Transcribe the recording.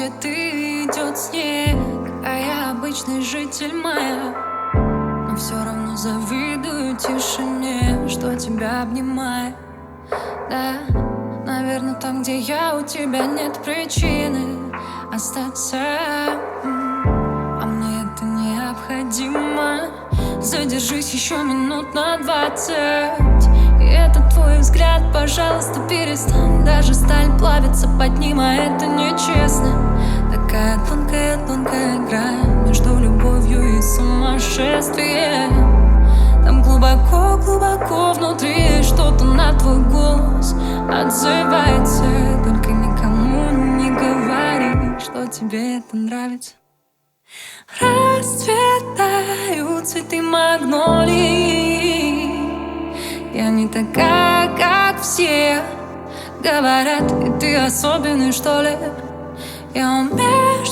где ты идет снег, а я обычный житель мая. Но все равно завидую тишине, что тебя обнимает. Да, наверное, там, где я, у тебя нет причины остаться. А мне это необходимо. Задержись еще минут на 20. И это твой взгляд, пожалуйста, перестань. Даже сталь плавится под ним, а это нечестно. Такая тонкая грань между любовью и сумасшествием. Там глубоко внутри что-то на твой голос отзывается. Только никому не говори, что тебе это нравится. Расцветают цветы магнолии. Я не такая, как все говорят, и ты особенный, что ли? Я умею